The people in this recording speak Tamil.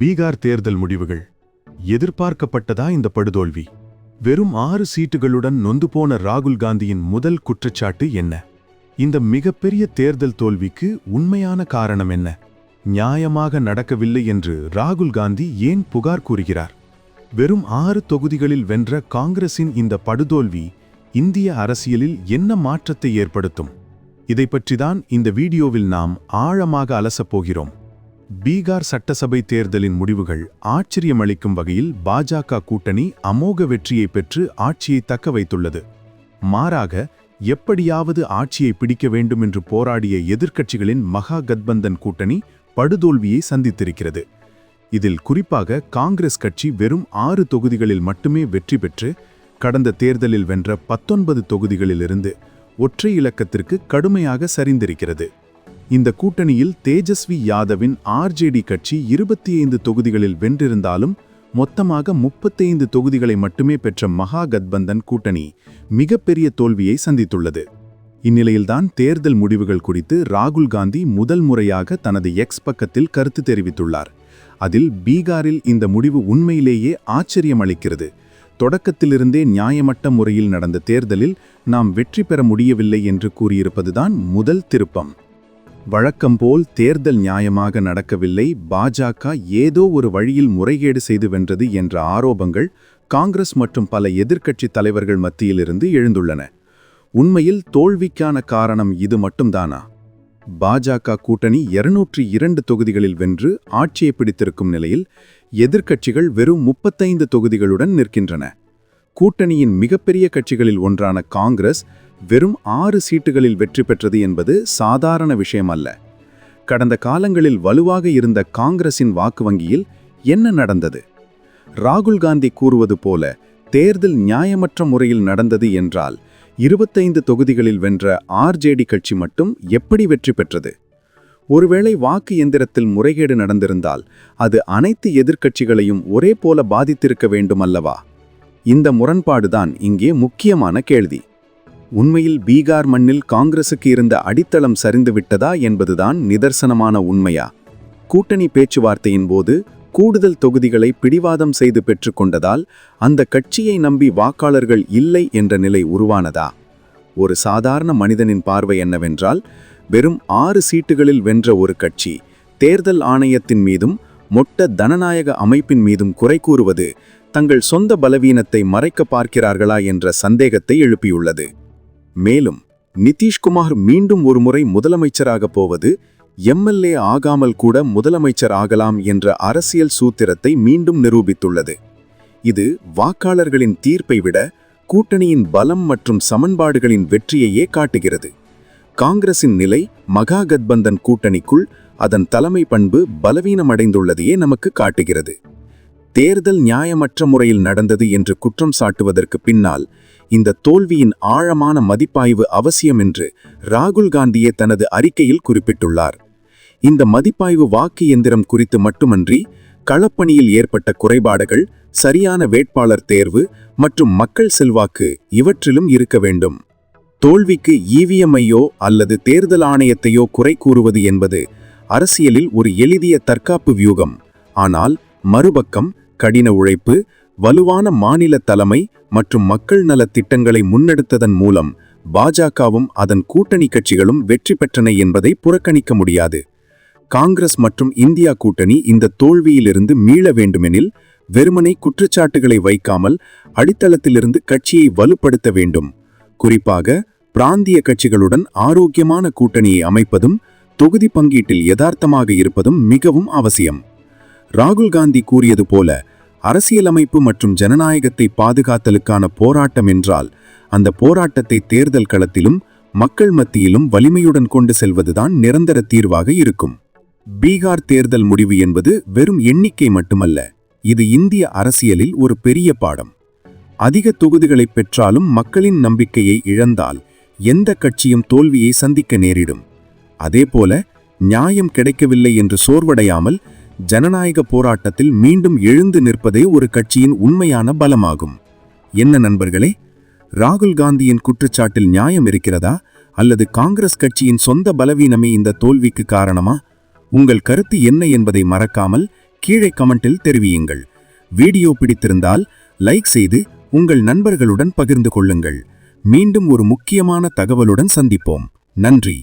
பீகார் தேர்தல் முடிவுகள். எதிர்பார்க்கப்பட்டதா இந்த படுதோல்வி? வெறும் 6 சீட்டுகளுடன் நொந்து போன ராகுல் காந்தியின் முதல் குற்றச்சாட்டு என்ன? இந்த மிகப்பெரிய தேர்தல் தோல்விக்கு உண்மையான காரணம் என்ன? நியாயமாக நடக்கவில்லை என்று ராகுல் காந்தி ஏன் புகார் கூறுகிறார்? வெறும் 6 தொகுதிகளில் வென்ற காங்கிரசின் இந்த படுதோல்வி இந்திய அரசியலில் என்ன மாற்றத்தை ஏற்படுத்தும்? இதை பற்றிதான் இந்த வீடியோவில் நாம் ஆழமாக அலசப் போகிறோம். பீகார் சட்டசபை தேர்தலின் முடிவுகள் ஆச்சரியமளிக்கும் வகையில் பாஜக கூட்டணி அமோக வெற்றியை பெற்று ஆட்சியை தக்க வைத்துள்ளது. மாறாக எப்படியாவது ஆட்சியை பிடிக்க வேண்டும் என்று போராடிய எதிர்க்கட்சிகளின் மகா கத்பந்தன் கூட்டணி படுதோல்வியை சந்தித்திருக்கிறது. இதில் குறிப்பாக காங்கிரஸ் கட்சி வெறும் 6 தொகுதிகளில் மட்டுமே வெற்றி பெற்று கடந்த தேர்தலில் வென்ற 19 தொகுதிகளிலிருந்து ஒற்றை இலக்கத்திற்கு கடுமையாக சரிந்திருக்கிறது. இந்த கூட்டணியில் தேஜஸ்வி யாதவின் ஆர்ஜேடி கட்சி 25 தொகுதிகளில் வென்றிருந்தாலும் மொத்தமாக 35 தொகுதிகளை மட்டுமே பெற்ற மகா கத்பந்தன் கூட்டணி மிகப்பெரிய தோல்வியை சந்தித்துள்ளது. இந்நிலையில்தான் தேர்தல் முடிவுகள் குறித்து ராகுல் காந்தி முதல் முறையாக தனது எக்ஸ் பக்கத்தில் கருத்து தெரிவித்துள்ளார். அதில் பீகாரில் இந்த முடிவு உண்மையிலேயே ஆச்சரியமளிக்கிறது. தொடக்கத்திலிருந்தே நியாயமற்ற முறையில் நடந்த தேர்தலில் நாம் வெற்றி பெற முடியவில்லை என்று கூறியிருப்பதுதான் முதல் திருப்பம். வழக்கம்போல் தேர்தல் நியாயமாக நடக்கவில்லை, பாஜக ஏதோ ஒரு வழியில் முறைகேடு செய்து வென்றது என்ற ஆரோபங்கள் காங்கிரஸ் மற்றும் பல எதிர்க்கட்சி தலைவர்கள் மத்தியிலிருந்து எழுந்துள்ளன. உண்மையில் தோல்விக்கான காரணம் இது மட்டும்தானா? பாஜக கூட்டணி 202 தொகுதிகளில் வென்று ஆட்சியை பிடித்திருக்கும் நிலையில் எதிர்க்கட்சிகள் வெறும் 35 தொகுதிகளுடன் நிற்கின்றன. கூட்டணியின் மிகப்பெரிய கட்சிகளில் ஒன்றான காங்கிரஸ் வெறும் 6 சீட்டுகளில் வெற்றி பெற்றது என்பது சாதாரண விஷயம் அல்ல. கடந்த காலங்களில் வலுவாக இருந்த காங்கிரசின் வாக்கு வங்கியில் என்ன நடந்தது? ராகுல் காந்தி கூறுவது போல தேர்தல் நியாயமற்ற முறையில் நடந்தது என்றால் 25 தொகுதிகளில் வென்ற ஆர்ஜேடி கட்சி மட்டும் எப்படி வெற்றி பெற்றது? ஒருவேளை வாக்கு எந்திரத்தில் முறைகேடு நடந்திருந்தால் அது அனைத்து எதிர்க்கட்சிகளையும் ஒரே போல பாதித்திருக்க வேண்டும் அல்லவா? இந்த முரண்பாடுதான் இங்கே முக்கியமான கேள்வி. உண்மையில் பீகார் மண்ணில் காங்கிரசுக்கு இருந்த அடித்தளம் சரிந்து விட்டதா என்பதுதான் நிதர்சனமான உண்மையா? கூட்டணி பேச்சுவார்த்தையின் போது கூடுதல் தொகுதிகளை பிடிவாதம் செய்து பெற்றுக்கொண்டதால் அந்த கட்சியை நம்பி வாக்காளர்கள் இல்லை என்ற நிலை உருவானதா? ஒரு சாதாரண மனிதனின் பார்வை என்னவென்றால், வெறும் 6 சீட்டுகளில் வென்ற ஒரு கட்சி தேர்தல் ஆணையத்தின் மீதும் மொத்த ஜனநாயக அமைப்பின் மீதும் குறை கூறுவது தங்கள் சொந்த பலவீனத்தை மறைக்க பார்க்கிறார்களா என்ற சந்தேகத்தை எழுப்பியுள்ளது. மேலும் நிதிஷ்குமார் மீண்டும் ஒருமுறை முதலமைச்சராக போவது எம்எல்ஏ ஆகாமல் கூட முதலமைச்சர் ஆகலாம் என்ற அரசியல் சூத்திரத்தை மீண்டும் நிரூபித்துள்ளது. இது வாக்காளர்களின் தீர்ப்பை விட கூட்டணியின் பலம் மற்றும் சமன்பாடுகளின் வெற்றியையே காட்டுகிறது. காங்கிரசின் நிலை மகா கத்பந்தன் கூட்டணிக்குள் அதன் தலைமை பண்பு பலவீனமடைந்துள்ளதையே நமக்கு காட்டுகிறது. தேர்தல் நியாயமற்ற முறையில் நடந்தது என்று குற்றம் சாட்டுவதற்கு பின்னால் இந்த தோல்வியின் ஆழமான மதிப்பாய்வு அவசியம் என்று ராகுல் காந்தியே தனது அறிக்கையில் குறிப்பிட்டுள்ளார். இந்த மதிப்பாய்வு வாக்கு எந்திரம் குறித்து மட்டுமன்றி களப்பணியில் ஏற்பட்ட குறைபாடுகள், சரியான வேட்பாளர் தேர்வு மற்றும் மக்கள் செல்வாக்கு இவற்றிலும் இருக்க வேண்டும். தோல்விக்கு இவிஎம்ஐயோ அல்லது தேர்தல் ஆணையத்தையோ குறை கூறுவது என்பது அரசியலில் ஒரு எளிய தற்காப்பு வியூகம். ஆனால் மறுபக்கம் கடின உழைப்பு, வலுவான மாநில தலைமை மற்றும் மக்கள் நலத் திட்டங்களை முன்னெடுத்ததன் மூலம் பாஜகவும் அதன் கூட்டணி கட்சிகளும் வெற்றி பெற்றன என்பதை புறக்கணிக்க முடியாது. காங்கிரஸ் மற்றும் இந்தியா கூட்டணி இந்த தோல்வியிலிருந்து மீள வேண்டுமெனில் வெறுமனை குற்றச்சாட்டுகளை வைக்காமல் அடித்தளத்திலிருந்து கட்சியை வலுப்படுத்த வேண்டும். குறிப்பாக பிராந்திய கட்சிகளுடன் ஆரோக்கியமான கூட்டணியை அமைப்பதும் தொகுதி பங்கீட்டில் யதார்த்தமாக இருப்பதும் மிகவும் அவசியம். ராகுல் காந்தி கூறியது போல அரசியலமைப்பு மற்றும் ஜனநாயகத்தை பாதுகாத்தலுக்கான போராட்டம் என்றால் அந்த போராட்டத்தை தேர்தல் களத்திலும் மக்கள் மத்தியிலும் வலிமையுடன் கொண்டு செல்வதுதான் நிரந்தர தீர்வாக இருக்கும். பீகார் தேர்தல் முடிவு என்பது வெறும் எண்ணிக்கை மட்டுமல்ல, இது இந்திய அரசியலில் ஒரு பெரிய பாடம். அதிக தொகுதிகளை பெற்றாலும் மக்களின் நம்பிக்கையை இழந்தால் எந்த கட்சியும் தோல்வியை சந்திக்க நேரிடும். அதேபோல நியாயம் கிடைக்கவில்லை என்று சோர்வடையாமல் ஜனநாயக போராட்டத்தில் மீண்டும் எழுந்து நிற்பதே ஒரு கட்சியின் உண்மையான பலமாகும். என்ன நண்பர்களே, ராகுல் காந்தியின் குற்றச்சாட்டில் நியாயம் இருக்கிறதா அல்லது காங்கிரஸ் கட்சியின் சொந்த பலவீனமே இந்த தோல்விக்கு காரணமா? உங்கள் கருத்து என்ன என்பதை மறக்காமல் கீழே கமெண்டில் தெரிவியுங்கள். வீடியோ பிடித்திருந்தால் லைக் செய்து உங்கள் நண்பர்களுடன் பகிர்ந்து கொள்ளுங்கள். மீண்டும் ஒரு முக்கியமான தகவலுடன் சந்திப்போம். நன்றி.